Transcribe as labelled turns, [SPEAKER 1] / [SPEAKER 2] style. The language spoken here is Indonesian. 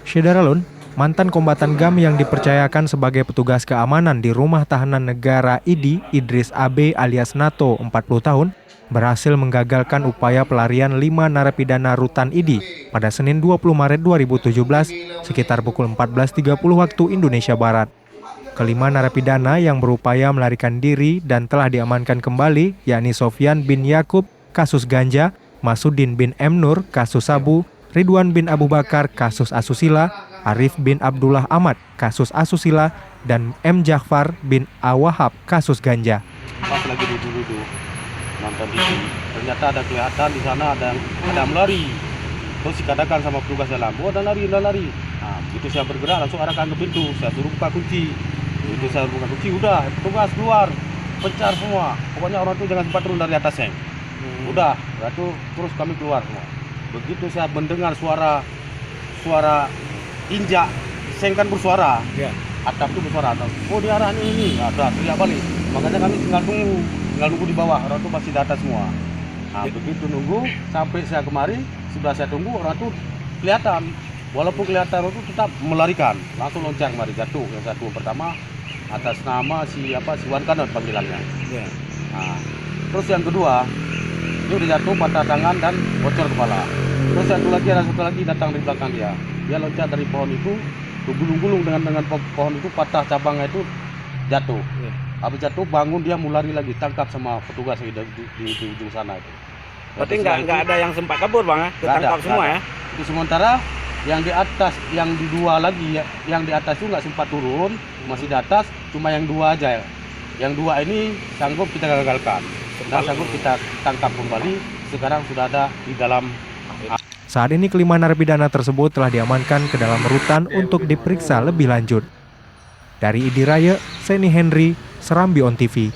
[SPEAKER 1] Syederalun, mantan kombatan GAM yang dipercayakan sebagai petugas keamanan di rumah tahanan negara IDI, Idris AB alias NATO 40 tahun, berhasil menggagalkan upaya pelarian 5 narapidana rutan IDI pada Senin 20 Maret 2017 sekitar pukul 14.30 waktu Indonesia Barat. Kelima narapidana yang berupaya melarikan diri dan telah diamankan kembali yakni Sofyan bin Yakub kasus ganja, Masudin bin M. Nur kasus sabu, Ridwan bin Abu Bakar kasus asusila, Arif bin Abdullah Ahmad kasus asusila, dan M. Jafar bin Awahab kasus ganja.
[SPEAKER 2] Pas lagi duduk nonton TV, ternyata ada kelihatan di sana ada melari. Terus dikatakan sama petugas dalam, oh ada lari. Nah, begitu saya bergerak langsung arahkan ke pintu, saya suruh buka kunci. Begitu saya buka kunci, udah petugas keluar, pencar semua. Pokoknya orang itu jangan sempat turun dari atasnya. Udah, itu terus kami keluar semua. Begitu saya mendengar suara injak, seng kan bersuara.
[SPEAKER 1] Ya.
[SPEAKER 2] Atap itu bersuara. Oh di arah ini. Nah, udah teriak balik. Makanya kami tinggal nunggu di bawah. Orang itu masih di atas semua. Nah, begitu nunggu sampai saya kemari, sebelah saya tunggu orang itu kelihatan. Walaupun kelihatan orang itu tetap melarikan, langsung loncat kemari jatuh. Yang satu pertama atas nama si Wan Kanon panggilannya.
[SPEAKER 1] Ya.
[SPEAKER 2] Nah, terus yang kedua dia udah jatuh patah tangan dan bocor kepala. Terus satu lagi datang di belakang dia. Dia loncat dari pohon itu, gulung-gulung dengan pohon itu patah cabangnya itu jatuh.
[SPEAKER 1] Ya.
[SPEAKER 2] Habis jatuh bangun dia mau lari lagi, tangkap sama petugas di ujung sana itu.
[SPEAKER 3] Berarti nggak ada yang sempat kabur bang ya? Ketangkap semua ya?
[SPEAKER 2] Itu sementara yang di atas, yang di dua lagi, yang di atas itu nggak sempat turun, masih di atas, cuma yang dua aja. Yang dua ini sanggup kita gagalkan. Nah, sanggup kita tangkap kembali, sekarang sudah ada di dalam.
[SPEAKER 1] Saat ini kelima narapidana tersebut telah diamankan ke dalam rutan untuk diperiksa lebih lanjut. Dari IDI Raya, Seni Henry, Serambi On TV.